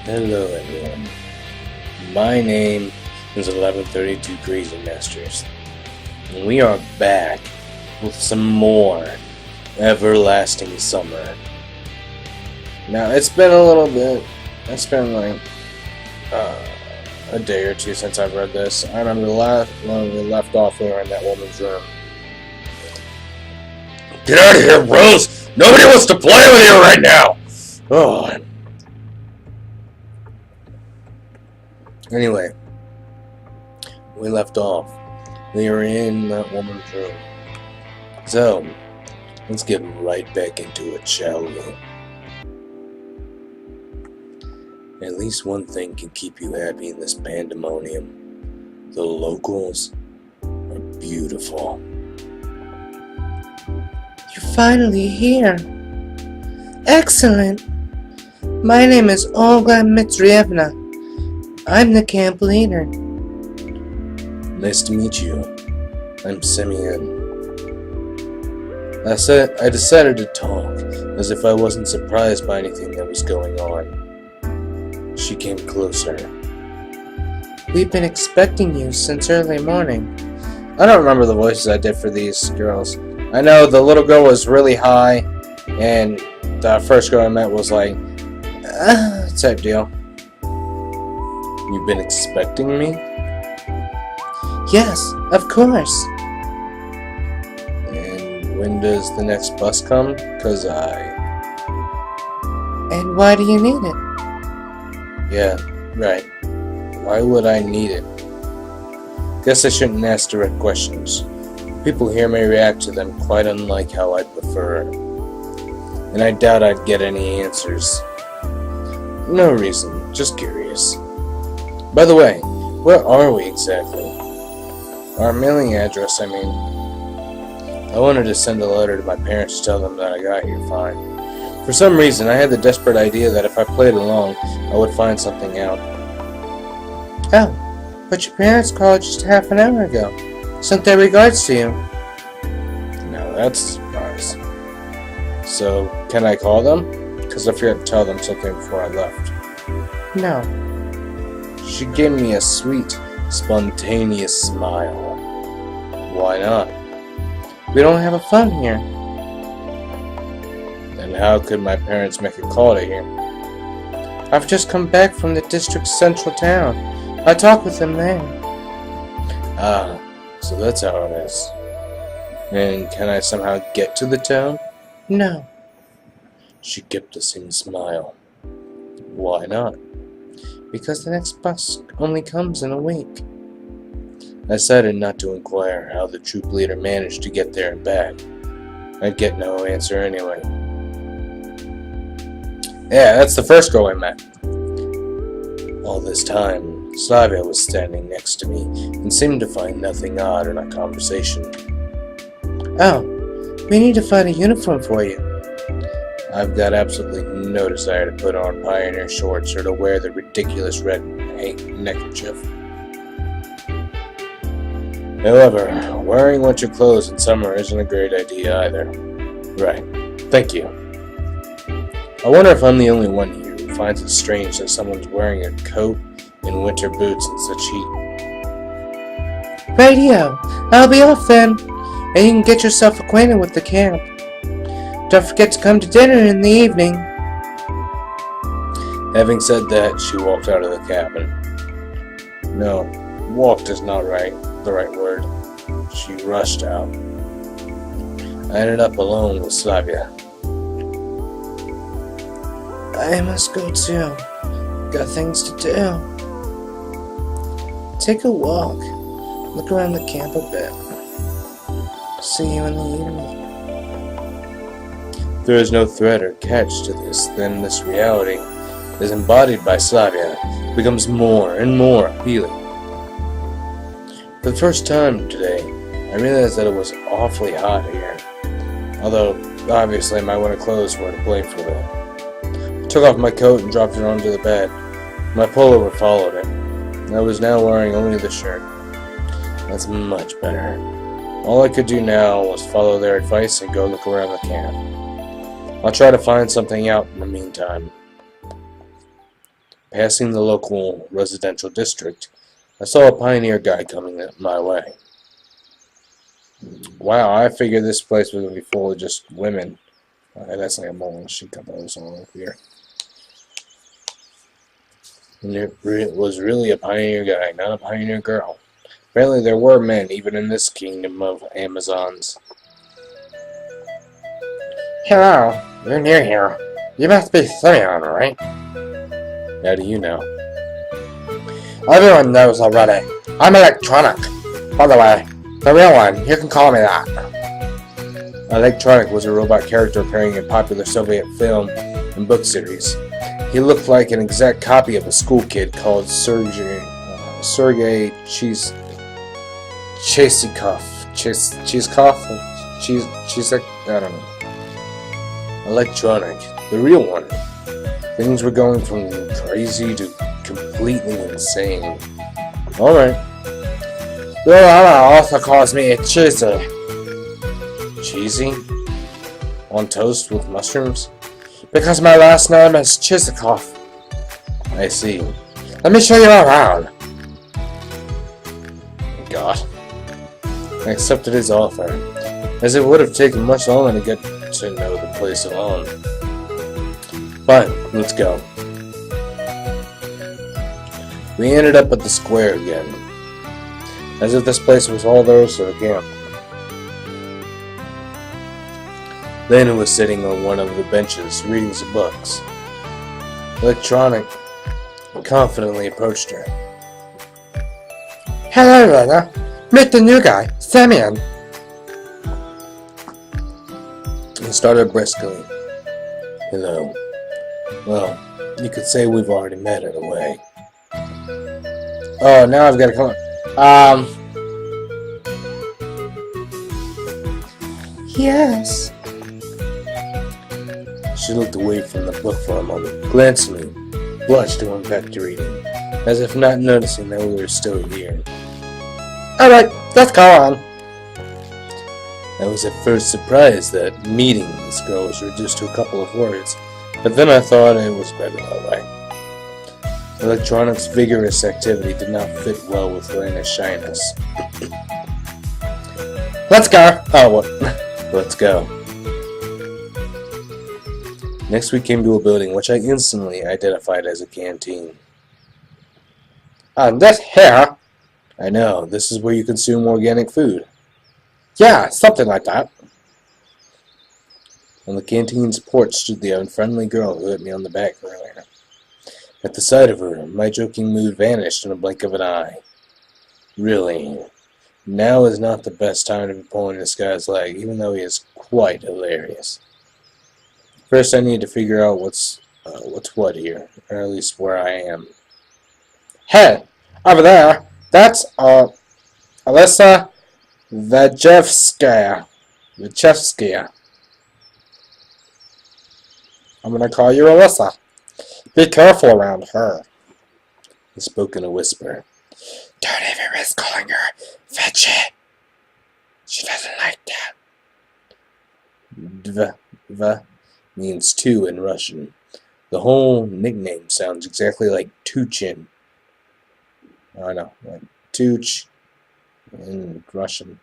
Hello everyone, my name is 1132 Crazy Masters, and we are back with some more Everlasting Summer. Now it's been a little bit, it's been like a day or two since I've read this. I remember when we left off, we were in that woman's room. Get out of here, Rose! Nobody wants to play with you right now! Oh. Anyway, we left off. We were in that woman's room. So, let's get right back into it, shall we? At least one thing can keep you happy in this pandemonium. The locals are beautiful. You're finally here. Excellent. My name is Olga Mitrievna. I'm the camp leader. Nice to meet you. I'm Simeon. I decided to talk, as if I wasn't surprised by anything that was going on. She came closer. We've been expecting you since early morning. I don't remember the voices I did for these girls. I know the little girl was really high, and the first girl I met was like, type deal. You've been expecting me? Yes, of course. And when does the next bus come? And why do you need it? Yeah, right. Why would I need it? Guess I shouldn't ask direct questions. People here may react to them quite unlike how I'd prefer. And I doubt I'd get any answers. No reason, just curious. By the way, where are we exactly? Our mailing address, I mean. I wanted to send a letter to my parents to tell them that I got here fine. For some reason, I had the desperate idea that if I played along, I would find something out. Oh, but your parents called just half an hour ago. Sent their regards to you. Now that's a surprise. So, can I call them? Because I forgot to tell them something before I left. No. She gave me a sweet, spontaneous smile. Why not? We don't have a phone here. Then how could my parents make a call to here? I've just come back from the district's central town. I talked with them there. Ah, so that's how it is. And can I somehow get to the town? No. She kept the same smile. Why not? Because the next bus only comes in a week. I decided not to inquire how the troop leader managed to get there and back. I'd get no answer anyway. Yeah, that's the first girl I met. All this time, Slavia was standing next to me and seemed to find nothing odd in our conversation. Oh, we need to find a uniform for you. I've got absolutely no desire to put on pioneer shorts or to wear the ridiculous red neckerchief. However, wearing winter clothes in summer isn't a great idea either. Right. Thank you. I wonder if I'm the only one here who finds it strange that someone's wearing a coat and winter boots in such heat. Radio, I'll be off then, and you can get yourself acquainted with the camp. Don't forget to come to dinner in the evening. Having said that, she walked out of the cabin. No, walked is not the right word. She rushed out. I ended up alone with Slavia. I must go too. Got things to do. Take a walk. Look around the camp a bit. See you in the evening. There is no threat or catch to this, then this reality, as embodied by Slavia, becomes more and more appealing. For the first time today, I realized that it was awfully hot here, although obviously my winter clothes were to blame for that. I took off my coat and dropped it onto the bed. My pullover followed it. I was now wearing only the shirt. That's much better. All I could do now was follow their advice and go look around the camp. I'll try to find something out in the meantime. Passing the local residential district, I saw a pioneer guy coming my way. Wow, I figured this place was going to be full of just women. That's like a mole. She got those all over here. And it was really a pioneer guy, not a pioneer girl. Apparently there were men even in this kingdom of Amazons. Hello, you're new here. You must be Simeon, right? How do you know? Everyone knows already. I'm electronic. By the way, the real one, you can call me that. Electronic was a robot character appearing in popular Soviet film and book series. He looked like an exact copy of a school kid called Sergei Chesikov. I don't know. Electronic, the real one. Things were going from crazy to completely insane. Alright. Your Anna also calls me cheesy. Cheesy? On toast with mushrooms? Because my last name is Chisikoff. I see. Let me show you around. God. I accepted his offer, as it would have taken much longer to get to know the place alone. Fine, let's go. We ended up at the square again, as if this place was all there was to the camp. Lena was sitting on one of the benches, reading some books. Electronic confidently approached her. Hello, Lena. Meet the new guy, Simeon. He started briskly. Hello. Well, you could say we've already met in a way. Oh, now I've got to come on. Yes. She looked away from the book for a moment, glanced at me, blushed and went back to reading, as if not noticing that we were still here. Alright, let's go on. I was at first surprised that meeting this girl was reduced to a couple of words, but then I thought it was better that way. Electronic's vigorous activity did not fit well with Lena's shyness. Let's go. Oh, well, let's go. Next we came to a building which I instantly identified as a canteen. And this here? I know, this is where you consume organic food. Yeah, something like that. On the canteen's porch stood the unfriendly girl who hit me on the back earlier. At the sight of her, my joking mood vanished in a blink of an eye. Really, now is not the best time to be pulling this guy's leg, even though he is quite hilarious. First, I need to figure out what's what here, or at least where I am. Hey, over there, that's Alyssa Vachevskaya. I'm gonna call you Alyssa. Be careful around her. He spoke in a whisper. Don't even risk calling her Veggie. She doesn't like that. Dva means two in Russian. The whole nickname sounds exactly like Tuchin. I know, like Tuch in Russian.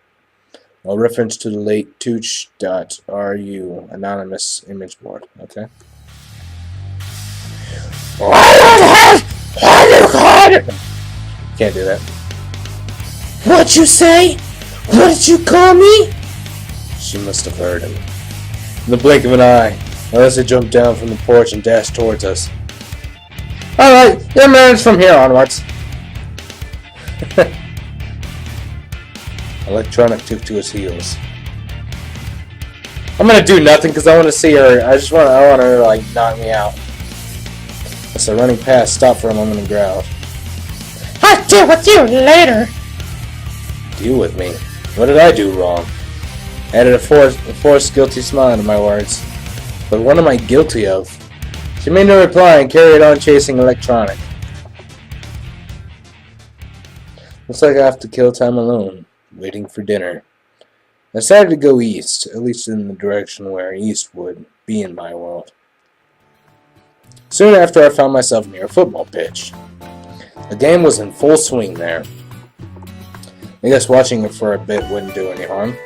A reference to the late Tuch.ru anonymous image board. Okay. Can't do that. What'd you say? What did you call me? She must have heard him. In the blink of an eye, Alyssa jumped down from the porch and dashed towards us. Alright, your man's from here onwards. Electronic took to his heels. I'm gonna do nothing because I want to see her. I want her to like knock me out. As running past, stopped for a moment and growled. I'll deal with you later. Deal with me? What did I do wrong? Added a forced guilty smile to my words. But what am I guilty of? She made no reply and carried on chasing Electronic. Looks like I have to kill time alone, waiting for dinner. I decided to go east, at least in the direction where east would be in my world. Soon after, I found myself near a football pitch. The game was in full swing there. I guess watching it for a bit wouldn't do any harm.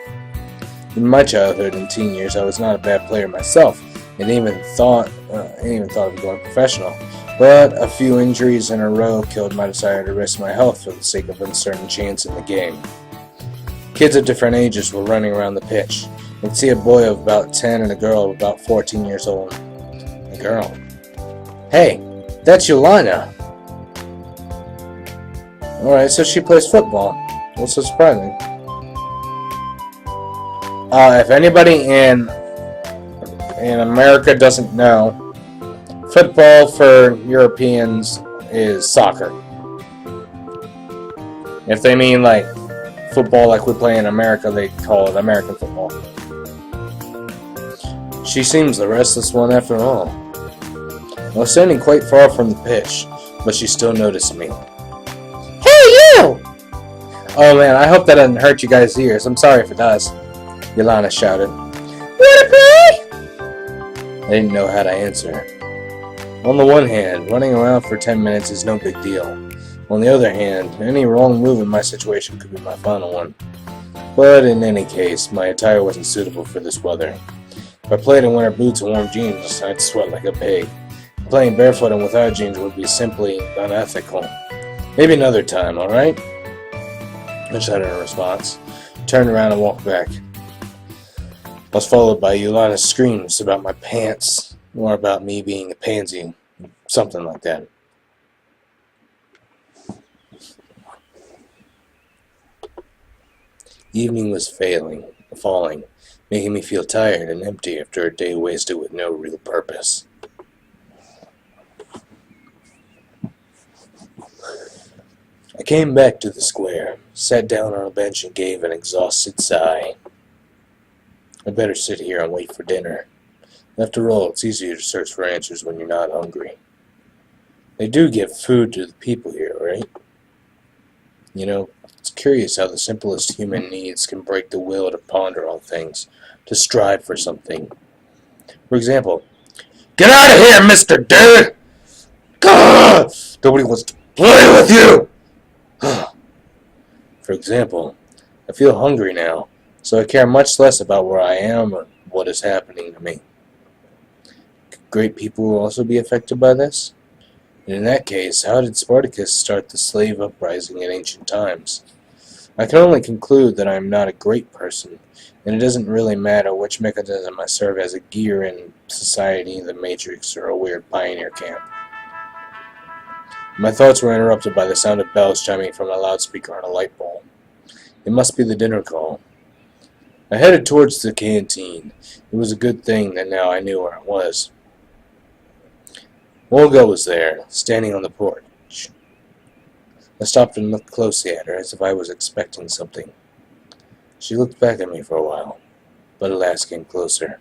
In my childhood and teen years, I was not a bad player myself, and even thought of going professional. But a few injuries in a row killed my desire to risk my health for the sake of uncertain chance in the game. Kids of different ages were running around the pitch. I could see a boy of about 10 and a girl of about 14 years old. A girl. Hey, that's Yolanda. Alright, so she plays football. What's so surprising? If anybody in America doesn't know, football for Europeans is soccer. If they mean like football like we play in America, they call it American football. She seems the restless one after all. I was standing quite far from the pitch, but she still noticed me. Hey, you! Oh man, I hope that doesn't hurt you guys' ears. I'm sorry if it does. Yolanda shouted. Wanna play? I didn't know how to answer her. On the one hand, running around for 10 minutes is no big deal. On the other hand, any wrong move in my situation could be my final one. But in any case, my attire wasn't suitable for this weather. If I played in winter boots and warm jeans, I'd sweat like a pig. Playing barefoot and without jeans would be simply unethical. Maybe another time, alright? I shouted in response, turned around and walked back. I was followed by Yolanda's screams about my pants, or about me being a pansy, something like that. Evening was falling, making me feel tired and empty after a day wasted with no real purpose. I came back to the square, sat down on a bench and gave an exhausted sigh. I'd better sit here and wait for dinner. After all, it's easier to search for answers when you're not hungry. They do give food to the people here, right? You know, it's curious how the simplest human needs can break the will to ponder on things, to strive for something. For example, get out of here, Mr. Dude! God! Nobody wants to play with you! For example, I feel hungry now, so I care much less about where I am or what is happening to me. Could great people also be affected by this? And in that case, how did Spartacus start the slave uprising in ancient times? I can only conclude that I am not a great person, and it doesn't really matter which mechanism I serve as a gear in society, the Matrix, or a weird pioneer camp. My thoughts were interrupted by the sound of bells chiming from a loudspeaker on a light bulb. It must be the dinner call. I headed towards the canteen. It was a good thing that now I knew where it was. Olga was there, standing on the porch. I stopped and looked closely at her, as if I was expecting something. She looked back at me for a while, but at last came closer.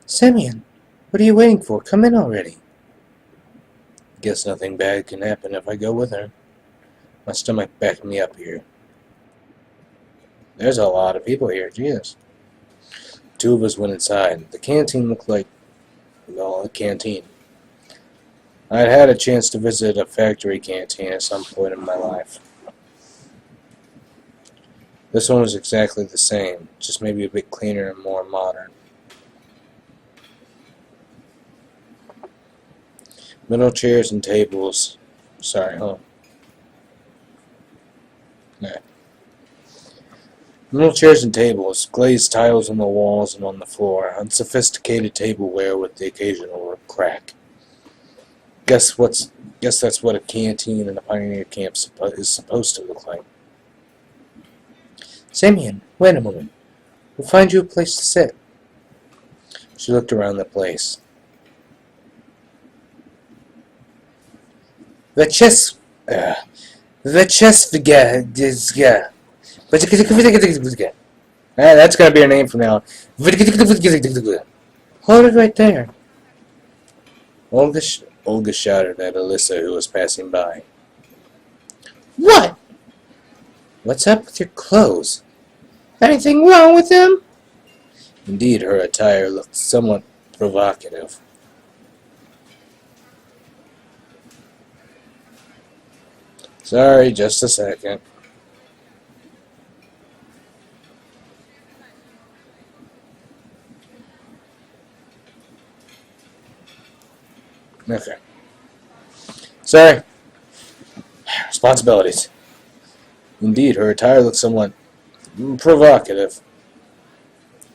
Simeon, what are you waiting for? Come in already. Guess nothing bad can happen if I go with her. My stomach backed me up here. There's a lot of people here, Jesus. Two of us went inside. The canteen looked like, well, a canteen. I'd had a chance to visit a factory canteen at some point in my life. This one was exactly the same, just maybe a bit cleaner and more modern. Metal chairs and tables. Sorry, hold on. Nah. Metal chairs and tables, glazed tiles on the walls and on the floor, unsophisticated tableware with the occasional crack. Guess that's what a canteen in a pioneer camp is supposed to look like. Simeon, wait a moment. We'll find you a place to sit. She looked around the place. Vechesviga. That's gonna be her name from now on. Hold it right there. Olga shouted at Alyssa, who was passing by. What? What's up with your clothes? Anything wrong with them? Indeed, her attire looked somewhat provocative. Sorry, just a second. Okay. Sorry. Responsibilities. Indeed, her attire looks somewhat provocative.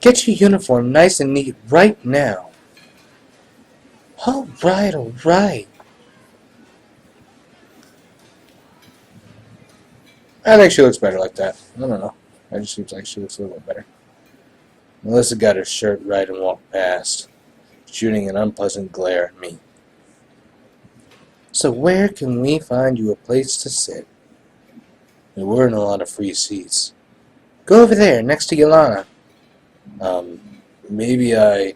Get your uniform nice and neat right now. Alright, alright. I think she looks better like that. I don't know. It just seems like she looks a little bit better. Melissa got her shirt right and walked past, shooting an unpleasant glare at me. So where can we find you a place to sit? There weren't a lot of free seats. Go over there, next to Yolana. Maybe I...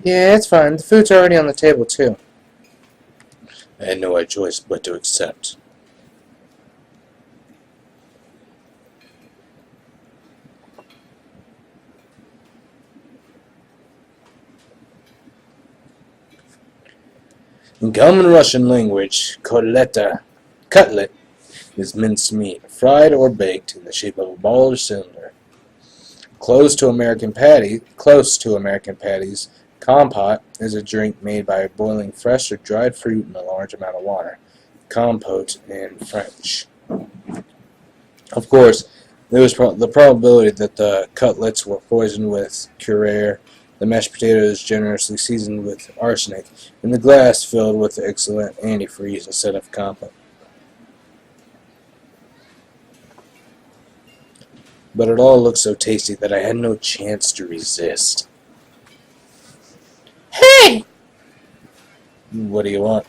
Yeah, it's fine. The food's already on the table, too. I had no choice but to accept. In common Russian language, cutlet is minced meat, fried or baked in the shape of a ball or cylinder. Close to American patties, compote is a drink made by boiling fresh or dried fruit in a large amount of water. Compote in French. Of course, there was the probability that the cutlets were poisoned with curare, the mashed potatoes generously seasoned with arsenic, and the glass filled with excellent antifreeze instead of compote. But it all looked so tasty that I had no chance to resist. Hey! What do you want?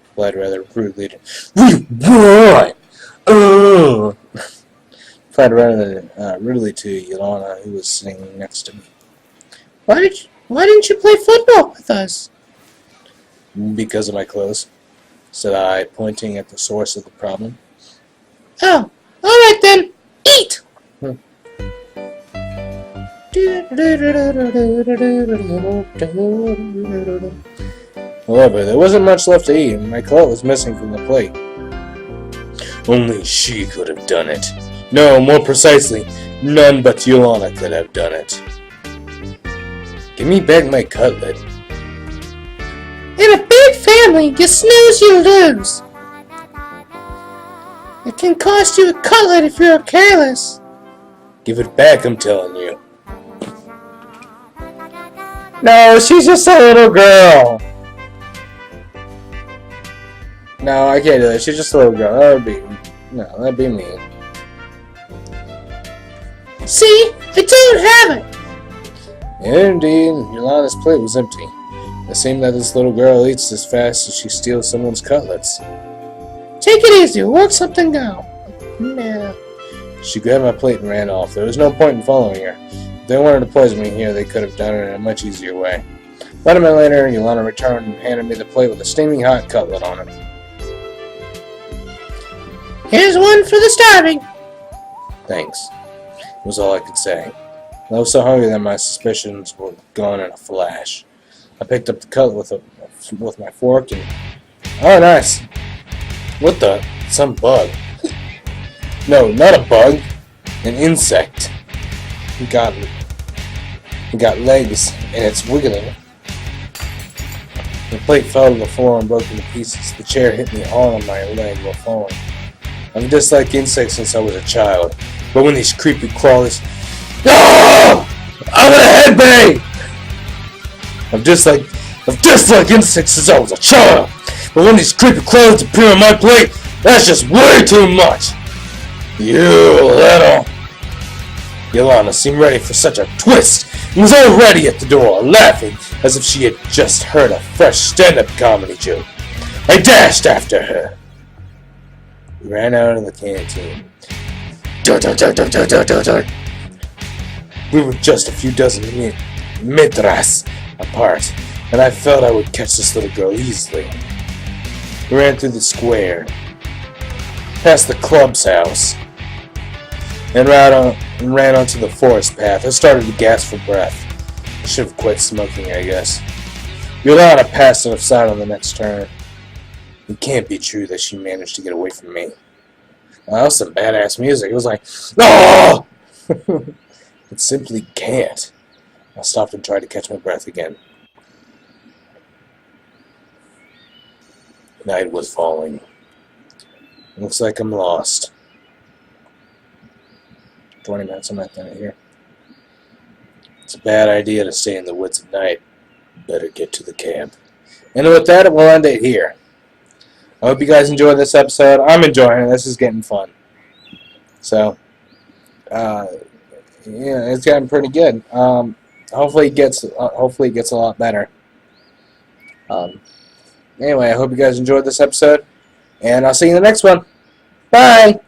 Replied rather rudely. What? Replied rather rudely to Yolana, who was sitting next to me. Why didn't you play football with us? Because of my clothes, said I, pointing at the source of the problem. Oh, alright then. Eat! However, there wasn't much left to eat, and my clout was missing from the plate. Only she could have done it. No, more precisely, none but Yolana could have done it. Give me back my cutlet. In a big family, you snooze, you lose. It can cost you a cutlet if you're careless. Give it back, I'm telling you. No, she's just a little girl. No, I can't do that. She's just a little girl. That'd be mean. See? I don't have it. Indeed, Yolana's plate was empty. It seemed that this little girl eats as fast as she steals someone's cutlets. Take it easy. Work something out. No. She grabbed my plate and ran off. There was no point in following her. If they wanted to poison me here, they could have done it in a much easier way. About a minute later, Yolana returned and handed me the plate with a steaming hot cutlet on it. Here's one for the starving. Thanks, was all I could say. I was so hungry that my suspicions were gone in a flash. I picked up the cutlet with my fork and... Oh, nice! What the? Some bug. No, not a bug. An insect. It got legs, and it's wiggling. The plate fell to the floor and broke into pieces. The chair hit me hard on my leg while falling. I've disliked insects since I was a child, but when these creepy crawlies... Oh! I'm in a headbang! I've disliked insects since I was a child, but when these creepy crawlies appear on my plate, that's just way too much! You little... Yolana seemed ready for such a twist and was already at the door, laughing as if she had just heard a fresh stand-up comedy joke. I dashed after her. We ran out of the canteen. We were just a few dozen meters apart, and I felt I would catch this little girl easily. We ran through the square, past the club's house, and ran onto the forest path. I started to gasp for breath. I should have quit smoking, I guess. Yolana passed it aside on the next turn. It can't be true that she managed to get away from me. That was some badass music. It was like, oh! It simply can't. I stopped and tried to catch my breath again. Night was falling. Looks like I'm lost. 20 minutes, I'm not done here. It's a bad idea to stay in the woods at night. Better get to the camp. And with that, we'll end it here. I hope you guys enjoyed this episode. I'm enjoying it. This is getting fun. So, yeah, it's gotten pretty good. Hopefully it gets a lot better. Anyway, I hope you guys enjoyed this episode, and I'll see you in the next one. Bye!